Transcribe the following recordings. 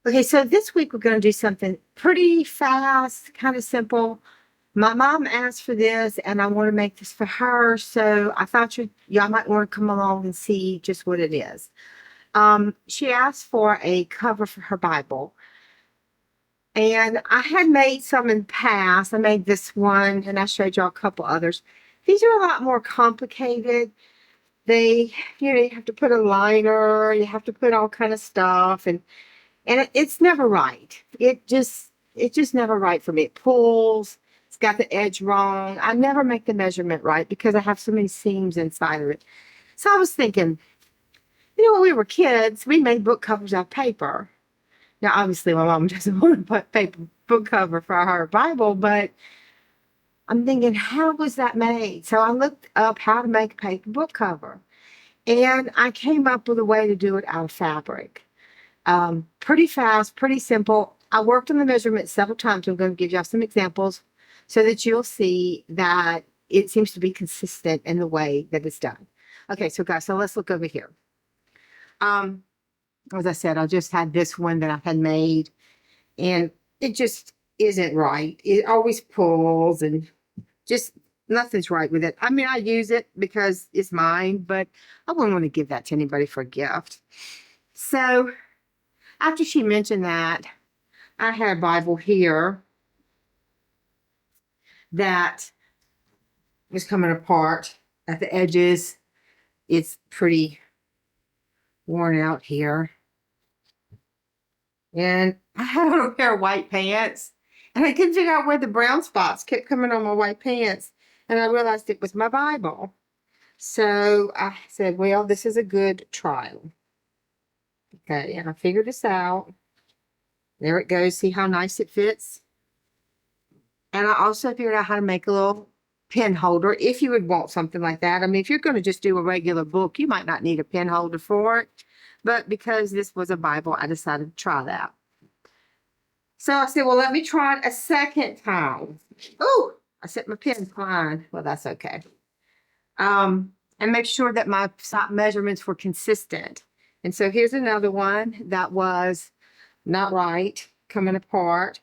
Okay, so this week we're going to do something pretty fast, kind of simple. My mom asked for this, and I want to make this for her. So I thought y'all might want to come along and see just what it is. She asked for a cover for her Bible, and I had made some in the past. I made this one, and I showed y'all a couple others. These are a lot more complicated. They, you have to put a liner, you have to put all kind of stuff, and it's never right. It's just never right for me. It pulls. It's got the edge wrong. I never make the measurement right because I have so many seams inside of it. So I was thinking, when we were kids, we made book covers out of paper. Now, obviously, my mom doesn't want to put paper book cover for her Bible, but I'm thinking, how was that made? So I looked up how to make a paper book cover, and I came up with a way to do it out of fabric. Pretty fast, pretty simple. I worked on the measurements several times. I'm going to give y'all some examples so that you'll see that it seems to be consistent in the way that it's done. Okay, so guys, so let's look over here. As I said, I just had this one that I had made, and it just isn't right. It always pulls, and just nothing's right with it. I mean, I use it because it's mine, but I wouldn't want to give that to anybody for a gift. So after she mentioned that, I had a Bible here that was coming apart at the edges. It's pretty worn out here. And I had on a pair of white pants, and I couldn't figure out where the brown spots kept coming on my white pants. And I realized it was my Bible. So I said, well, this is a good trial. Okay, and I figured this out. There it goes. See how nice it fits? And I also figured out how to make a little pen holder if you would want something like that. I mean, if you're going to just do a regular book, you might not need a pen holder for it. But because this was a Bible, I decided to try that. So I said, well, let me try it a second time. Oh, I set my pen flying. Well, that's okay. And make sure that my measurements were consistent. And so here's another one that was not right, coming apart.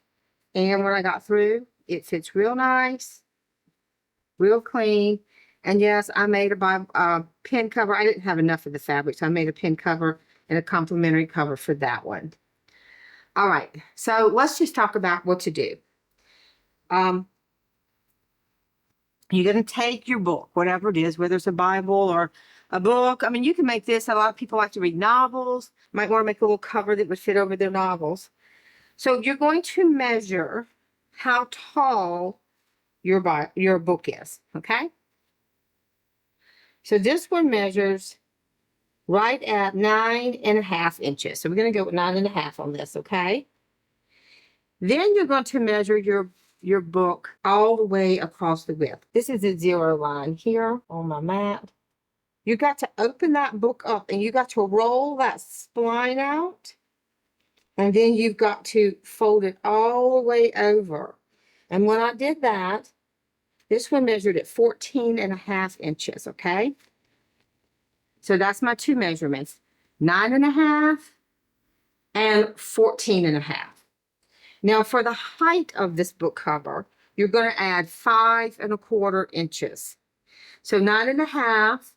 And when I got through, it fits real nice, real clean. And yes, I made a pen cover. I didn't have enough of the fabric, so I made a pen cover and a complimentary cover for that one. All right, so let's just talk about what to do. You're going to take your book, whatever it is, whether it's a Bible or a book. I mean, you can make this. A lot of people like to read novels. Might want to make a little cover that would fit over their novels. So you're going to measure how tall your book is, okay? So this one measures right at 9.5 inches. So we're going to go with 9.5 on this, okay? Then you're going to measure your book all the way across the width. This is a 0 line here on my mat. You got to open that book up, and you got to roll that spline out. And then you've got to fold it all the way over. And when I did that, this one measured at 14.5 inches, okay? So that's my two measurements, 9.5 and 14.5. Now for the height of this book cover, you're going to add 5.25 inches. So 9.5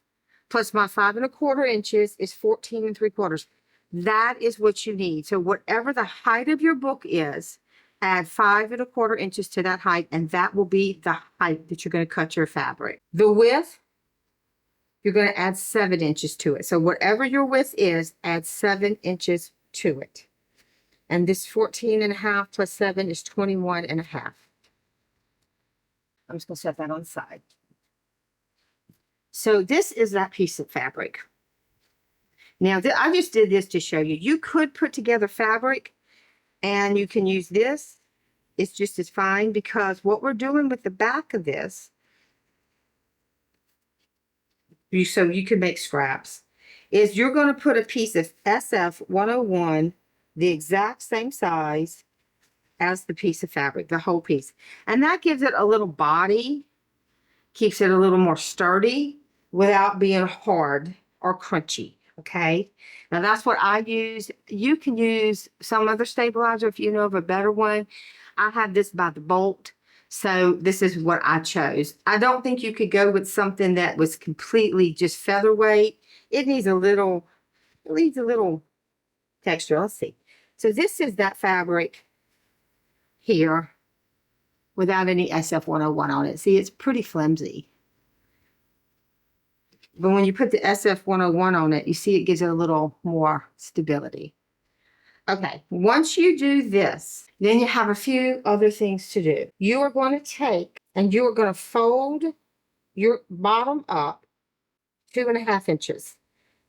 plus my 5.25 inches is 14.75. That is what you need. So whatever the height of your book is, add 5.25 inches to that height, and that will be the height that you're going to cut your fabric. The width, you're going to add 7 inches to it. So whatever your width is, add 7 inches to it. And this 14.5 plus 7 is 21.5. I'm just going to set that on the side. So this is that piece of fabric. Now, I just did this to show you. You could put together fabric, and you can use this. It's just as fine, because what we're doing with the back of this, so you can make scraps, is you're going to put a piece of SF 101, the exact same size as the piece of fabric, the whole piece. And that gives it a little body, keeps it a little more sturdy without being hard or crunchy. Okay. Now that's what I use. You can use some other stabilizer if you know of a better one. I have this by the bolt. So this is what I chose. I don't think you could go with something that was completely just featherweight. It needs a little, it needs a little texture. Let's see. So this is that fabric here without any SF101 on it. See, it's pretty flimsy. But when you put the SF101 on it, you see it gives it a little more stability. Okay, once you do this, then you have a few other things to do. You are going to take and you are going to fold your bottom up 2.5 inches.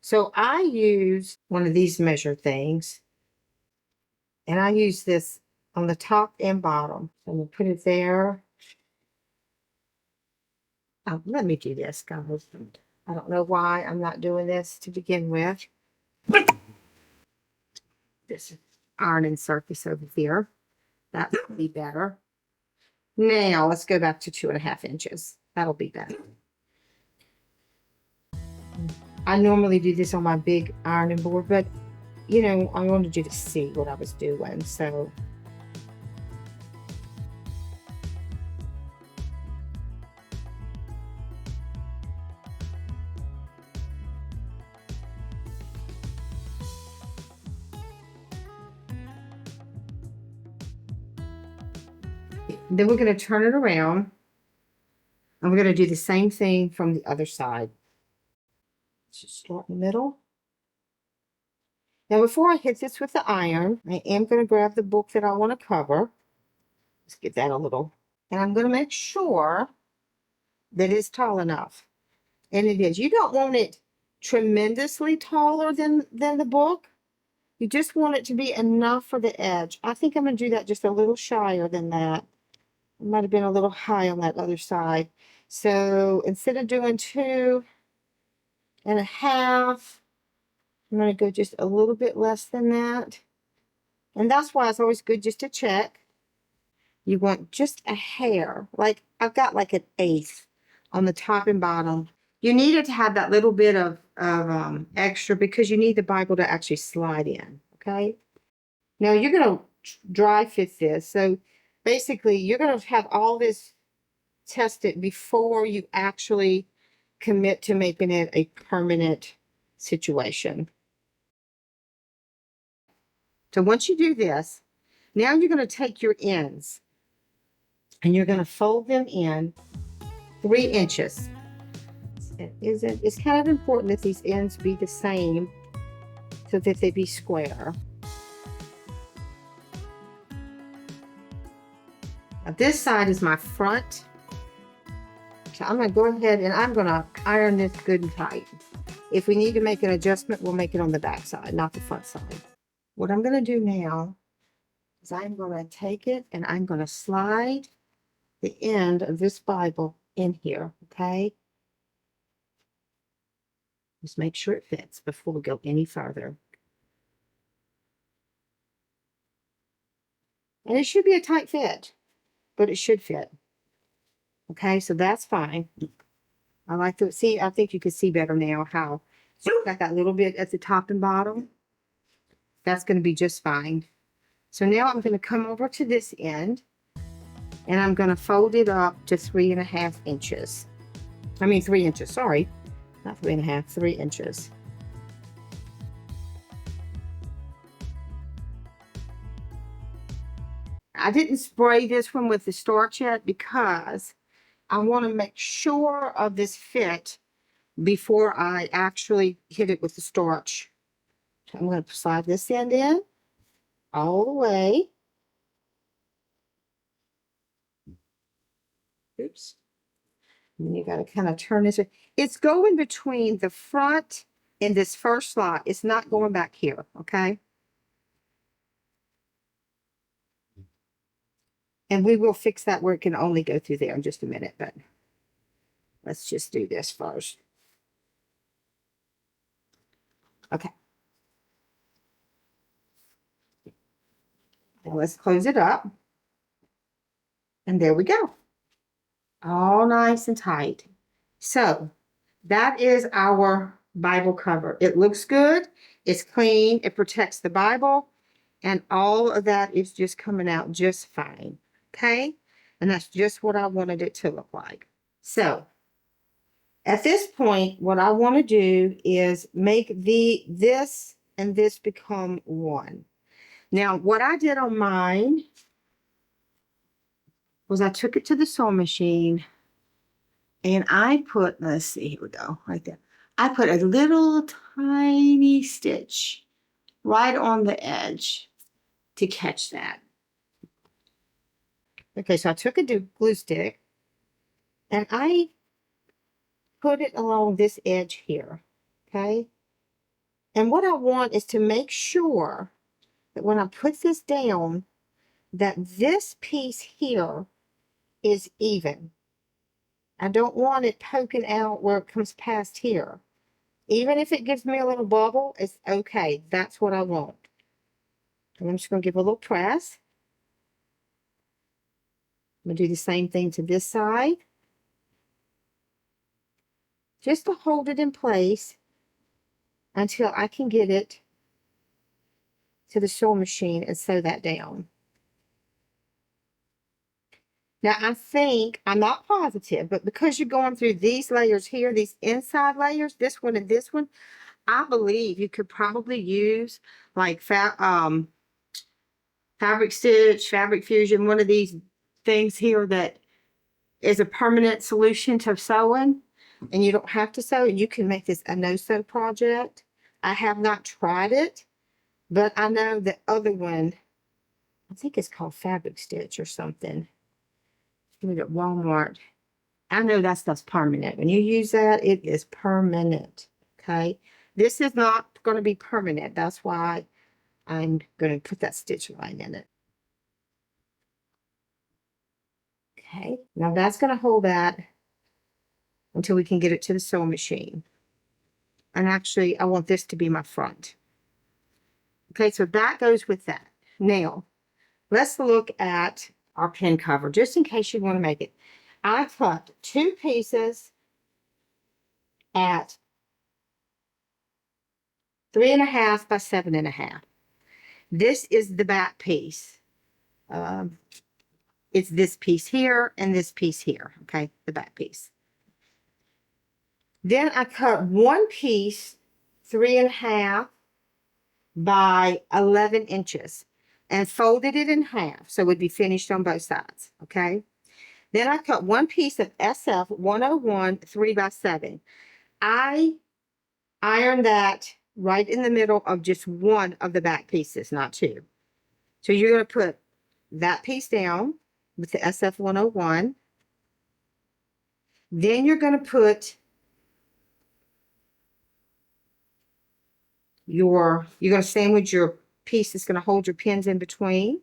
So I use one of these measure things, and I use this on the top and bottom. So I'm going to put it there. Oh, let me do this, guys. I don't know why I'm not doing this to begin with. This ironing surface over here. That would be better. Now let's go back to 2.5 inches. That'll be better. I normally do this on my big ironing board, but you know, I wanted you to see what I was doing. So then we're going to turn it around and we're going to do the same thing from the other side. Just start in the middle. Now, before I hit this with the iron, I am going to grab the book that I want to cover. Let's get that a little. And I'm going to make sure that it's tall enough. And it is. You don't want it tremendously taller than the book. You just want it to be enough for the edge. I think I'm going to do that just a little shyer than that. It might have been a little high on that other side. So instead of doing 2.5, I'm going to go just a little bit less than that. And that's why it's always good just to check. You want just a hair. Like I've got like an 1/8 on the top and bottom. You need it to have that little bit of extra because you need the Bible to actually slide in. Okay. Now you're going to dry fit this. So basically you're going to have all this tested before you actually commit to making it a permanent situation. So once you do this, now you're going to take your ends and you're going to fold them in 3 inches. It's kind of important that these ends be the same so that they be square. Now this side is my front. So I'm going to go ahead and I'm going to iron this good and tight. If we need to make an adjustment, we'll make it on the back side, not the front side. What I'm going to do now is I'm going to take it and I'm going to slide the end of this Bible in here, okay? Just make sure it fits before we go any further. And it should be a tight fit, but it should fit. Okay, so that's fine. I like to see, I think you can see better now how it's got that little bit at the top and bottom. That's going to be just fine. So now I'm going to come over to this end and I'm going to fold it up to 3.5 inches. I mean 3 inches, sorry. Not 3.5, 3 inches. I didn't spray this one with the starch yet because I want to make sure of this fit before I actually hit it with the starch. So I'm going to slide this end in all the way. Oops. And you got to kind of turn this. It's going between the front and this first slot. It's not going back here, okay? And we will fix that where it can only go through there in just a minute, but let's just do this first. Okay. Now let's close it up. And there we go. All nice and tight. So that is our Bible cover. It looks good. It's clean. It protects the Bible. And all of that is just coming out just fine. Okay? And that's just what I wanted it to look like. So at this point, what I want to do is make this and this become one. Now, what I did on mine was I took it to the sewing machine and I put, let's see, here we go, right there. I put a little tiny stitch right on the edge to catch that. Okay, so I took a glue stick and I put it along this edge here, okay? And what I want is to make sure that when I put this down, that this piece here is even. I don't want it poking out where it comes past here. Even if it gives me a little bubble, it's okay. That's what I want. And I'm just going to give a little press. I'm going to do the same thing to this side. Just to hold it in place until I can get it to the sewing machine and sew that down. Now, I think, I'm not positive, but because you're going through these layers here, these inside layers, this one and this one, I believe you could probably use like fabric stitch, fabric fusion, one of these things here that is a permanent solution to sewing, and you don't have to sew. You can make this a no-sew project. I have not tried it, but I know the other one, I think it's called fabric stitch or something. At Walmart. I know that stuff's permanent. When you use that, it is permanent. Okay. This is not going to be permanent. That's why I'm going to put that stitch line in it. Okay. Now that's going to hold that until we can get it to the sewing machine. And actually, I want this to be my front. Okay. So that goes with that. Now, let's look at our pin cover, just in case you want to make it. I cut 2 pieces at 3.5 by 7.5. This is the back piece. It's this piece here and this piece here. Okay, the back piece. Then I cut one piece 3.5 by 11 inches and folded it in half so it would be finished on both sides. Okay. Then I cut one piece of SF 101 3 by 7. I ironed that right in the middle of just one of the back pieces, not 2. So you're going to put that piece down with the SF 101. Then you're going to put you're going to sandwich your piece that's going to hold your pins in between.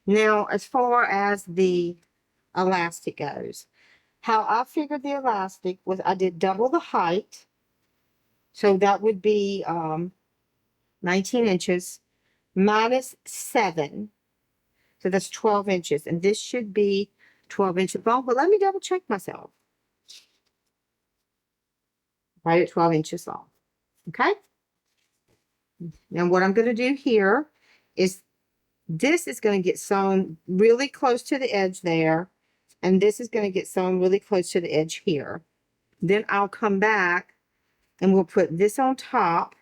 Now, as far as the elastic goes, how I figured the elastic was I did double the height. So that would be 19 inches minus 7. So that's 12 inches. And this should be 12 inches long. But let me double check myself. Right at 12 inches long. Okay. Now what I'm going to do here is this is going to get sewn really close to the edge there. And this is going to get sewn really close to the edge here. Then I'll come back and we'll put this on top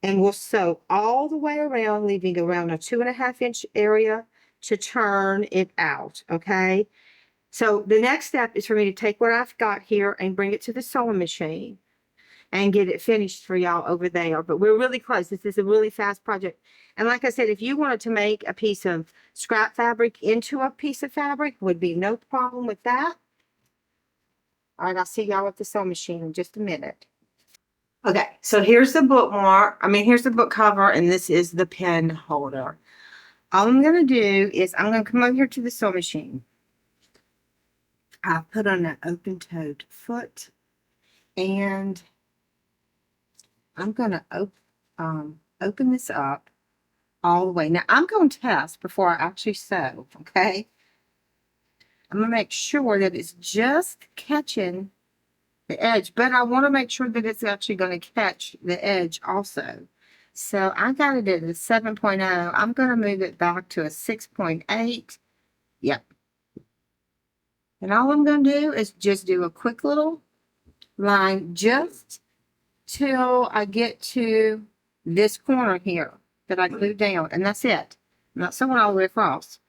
and we'll sew all the way around, leaving around a 2.5 inch area to turn it out. Okay. So the next step is for me to take what I've got here and bring it to the sewing machine and get it finished for y'all over there. But we're really close. This is a really fast project. And like I said, if you wanted to make a piece of scrap fabric into a piece of fabric, would be no problem with that. All right, I'll see y'all at the sewing machine in just a minute. Okay, so here's the bookmark. Here's the book cover, and this is the pen holder. All I'm going to do is I'm going to come over here to the sewing machine. I put on an open-toed foot, and I'm going to open this up all the way. Now, I'm going to test before I actually sew, okay? I'm going to make sure that it's just catching the edge, but I want to make sure that it's actually going to catch the edge also. So I got it at a 7.0. I'm going to move it back to a 6.8. Yep. And all I'm going to do is just do a quick little line just till I get to this corner here that I glued down, and that's it. I'm not sewing all the way across.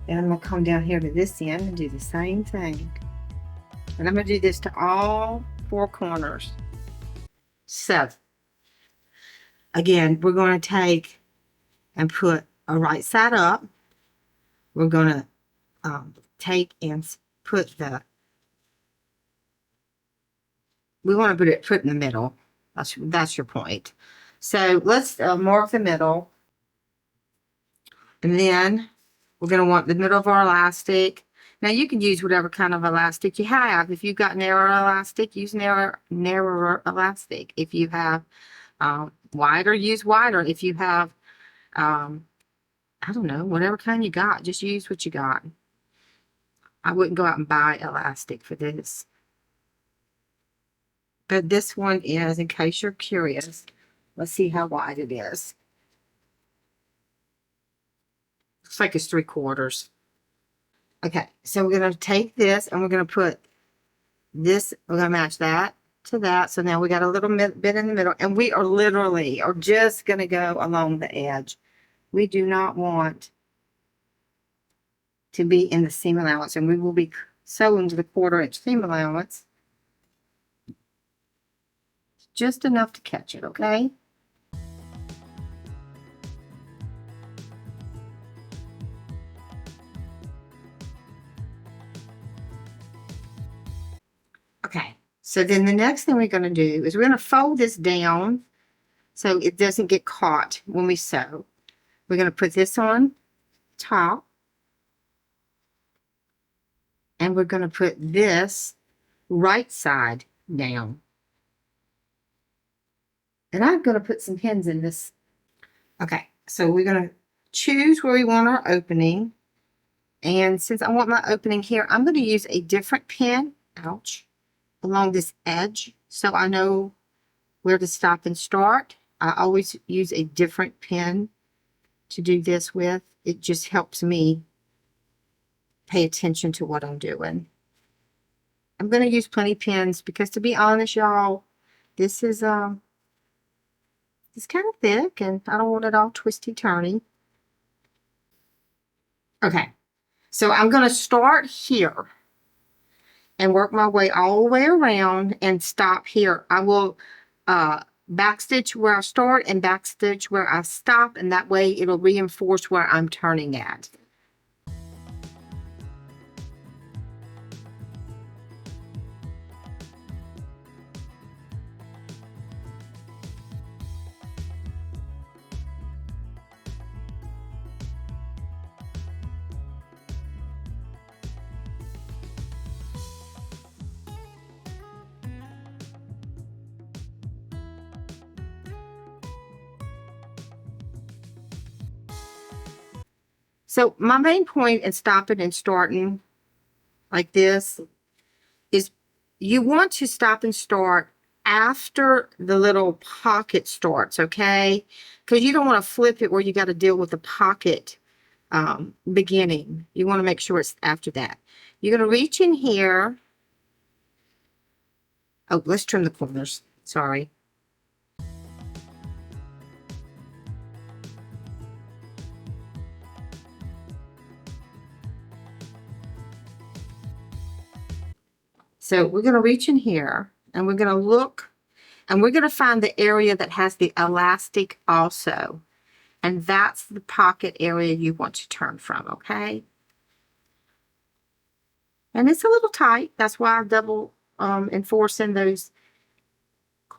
And I'm going to come down here to this end and do the same thing. And I'm going to do this to all 4 corners. So, again, we're going to take and put a right side up. We're going to take and put we want to put in the middle. That's your point. So let's mark the middle. And then we're going to want the middle of our elastic. Now you can use whatever kind of elastic you have. If you've got narrower elastic, use narrower elastic. If you have wider, use wider. If you have, I don't know, whatever kind you got, just use what you got. I wouldn't go out and buy elastic for this. But this one is, in case you're curious, let's see how wide it is. Looks like it's 3/4. Okay, so we're going to take this and we're going to put this, we're going to match that to that. So now we got a little bit in the middle, and we are literally just going to go along the edge. We do not want to be in the seam allowance, and we will be sewing to the 1/4 inch seam allowance. Just enough to catch it, okay? Okay, so then the next thing we're going to do is we're going to fold this down so it doesn't get caught when we sew. We're going to put this on top, and we're going to put this right side down. And I'm going to put some pins in this. Okay, so we're going to choose where we want our opening. And since I want my opening here, I'm going to use a different pin, ouch, along this edge, so I know where to stop and start. I always use a different pin to do this with. It just helps me pay attention to what I'm doing. I'm going to use plenty of pins because, to be honest, y'all, this is it's kind of thick and I don't want it all twisty-turny. Okay, so I'm going to start here and work my way all the way around and stop here. I will backstitch where I start and backstitch where I stop, and that way it'll reinforce where I'm turning at. So my main point in stopping and starting like this is you want to stop and start after the little pocket starts, okay? Because you don't want to flip it where you got to deal with the pocket beginning. You want to make sure it's after that. You're going to reach in here. Oh, let's trim the corners. Sorry. So we're going to reach in here and we're going to look and we're going to find the area that has the elastic also. And that's the pocket area you want to turn from, okay? And it's a little tight. That's why I double enforcing those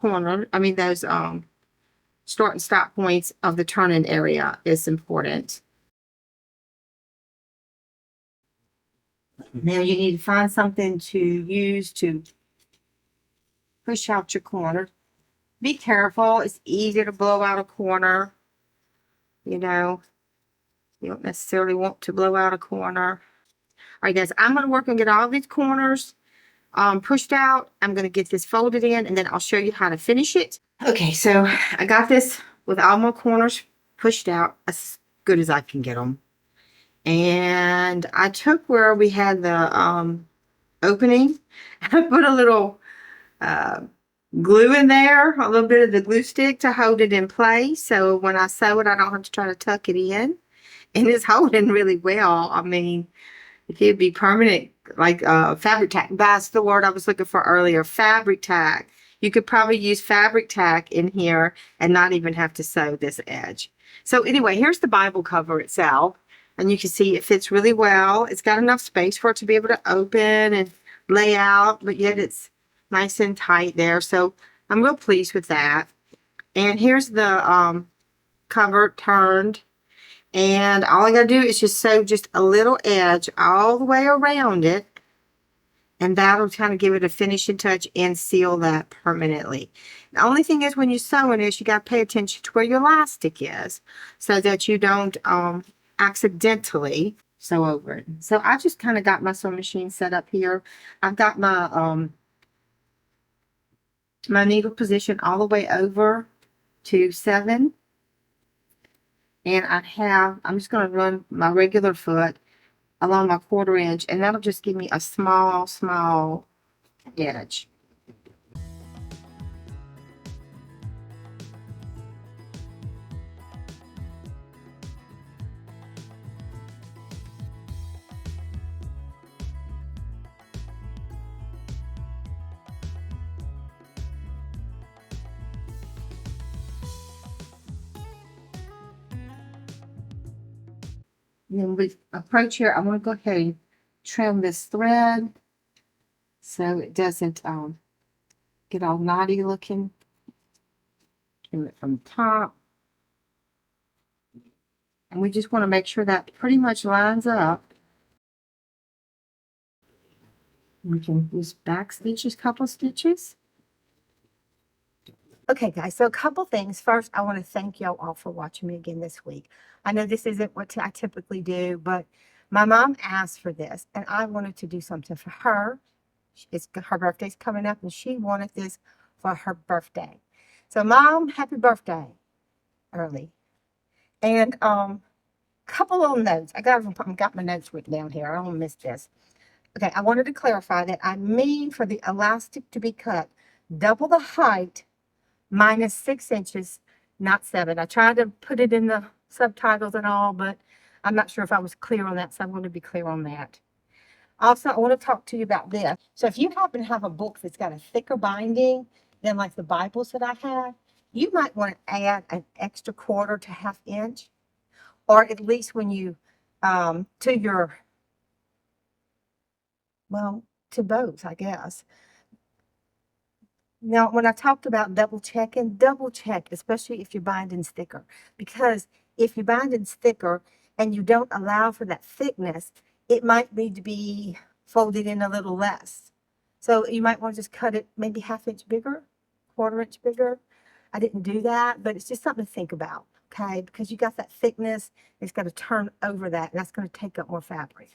those start and stop points of the turning area is important. Now you need to find something to use to push out your corner. be careful. It's easy to blow out a corner. You know, you don't necessarily want to blow out a corner. All right, guys, I'm going to work and get all these corners pushed out. I'm going to get this folded in, and then I'll show you how to finish it. Okay, so I got this with all my corners pushed out as good as I can get them. And I took where we had the opening, and I put a little glue in there, a little bit of the glue stick to hold it in place. So when I sew it, I don't have to try to tuck it in. And it's holding really well. I mean, if it'd be permanent, like fabric tack, that's the word I was looking for earlier, fabric tack. You could probably use fabric tack in here and not even have to sew this edge. So anyway, here's the Bible cover itself. And you can see it fits really well. It's got enough space for it to be able to open and lay out, but yet it's nice and tight there. So I'm real pleased with that. And here's the cover turned. And all I got to do is just sew just a little edge all the way around it. And that'll kind of give it a finishing touch and seal that permanently. The only thing is when you're sewing this, you got to pay attention to where your elastic is so that you don't accidentally sew over it. So I just kind of got my sewing machine set up here. I've got my my needle position all the way over to 7. And I'm just going to run my regular foot along my 1/4 inch, and that'll just give me a small edge. And then with approach here, I'm going to go ahead and trim this thread so it doesn't get all knotty looking. Trim it from the top. And we just want to make sure that pretty much lines up. We can just back stitches, couple stitches. Okay, guys, so a couple things. First, I want to thank y'all all for watching me again this week. I know this isn't what I typically do, but my mom asked for this, and I wanted to do something for her. Her birthday's coming up, and she wanted this for her birthday. So, Mom, happy birthday early. And couple little notes. I got my notes written down here. I don't want to miss this. Okay, I wanted to clarify that I mean for the elastic to be cut double the height minus 6 inches, not 7. I tried to put it in the subtitles and all, but I'm not sure if I was clear on that, so I want to be clear on that. Also, I want to talk to you about this. So if you happen to have a book that's got a thicker binding than like the Bibles that I have, you might want to add an extra 1/4 to 1/2 inch, or at least when you, to your, well, to both, I guess. Now, when I talked about double check, especially if you're binding thicker, because if you're binding thicker and you don't allow for that thickness, it might need to be folded in a little less. So you might want to just cut it maybe 1/2 inch bigger, 1/4 inch bigger. I didn't do that, but it's just something to think about, okay? Because you got that thickness, it's going to turn over that, and that's going to take up more fabric.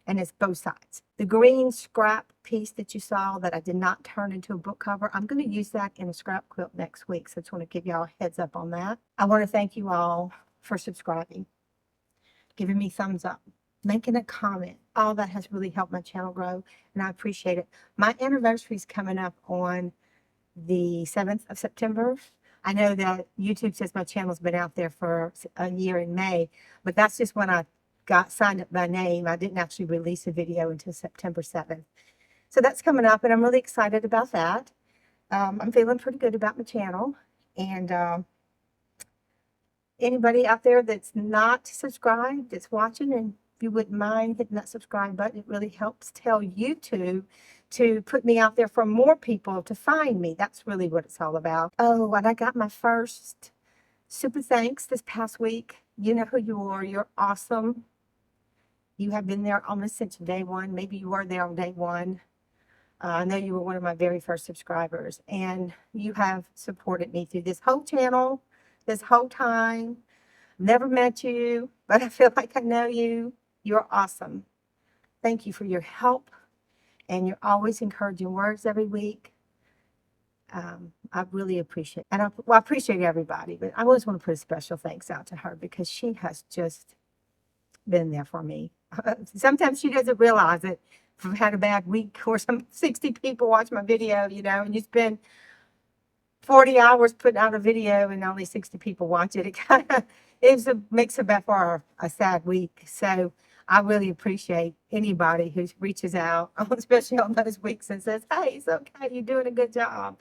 And it's both sides. The green scrap piece that you saw that I did not turn into a book cover, I'm going to use that in a scrap quilt next week. So I just want to give y'all a heads up on that. I want to thank you all for subscribing, giving me thumbs up, making a comment. All that has really helped my channel grow, and I appreciate it. My anniversary is coming up on the 7th of September. I know that YouTube says my channel's been out there for a year in May, but that's just when I got signed up by name. I didn't actually release a video until September 7th. So that's coming up, and I'm really excited about that. I'm feeling pretty good about my channel. And anybody out there that's not subscribed, that's watching, and if you wouldn't mind hitting that subscribe button, it really helps tell YouTube to put me out there for more people to find me. That's really what it's all about. Oh, and I got my first super thanks this past week. You know who you are. You're awesome. You have been there almost since day one. Maybe you were there on day one. I know you were one of my very first subscribers, and you have supported me through this whole channel, this whole time. Never met you, but I feel like I know you. You're awesome. Thank you for your help and your always encouraging words every week. I really appreciate, and I appreciate everybody, but I always want to put a special thanks out to her because she has just been there for me. Sometimes she doesn't realize it. If I've had a bad week or some 60 people watch my video, and you spend 40 hours putting out a video and only 60 people watch it, makes it bad for a sad week. So I really appreciate anybody who reaches out, especially on those weeks, and says, hey, it's okay, you're doing a good job.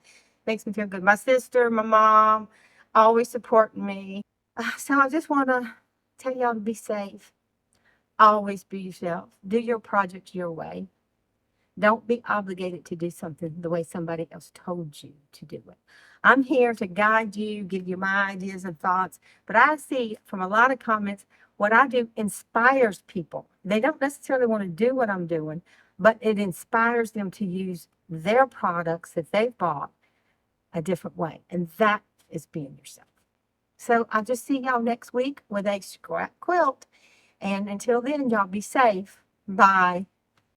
Makes me feel good. My sister, my mom, always supporting me. So I just want to tell y'all to be safe. Always be yourself. Do your project your way. Don't be obligated to do something the way somebody else told you to do it. I'm here to guide you, give you my ideas and thoughts, but I see from a lot of comments, what I do inspires people. They don't necessarily want to do what I'm doing, but it inspires them to use their products that they've bought a different way. And that is being yourself. So I'll just see y'all next week with a scrap quilt. And until then, y'all be safe. Bye.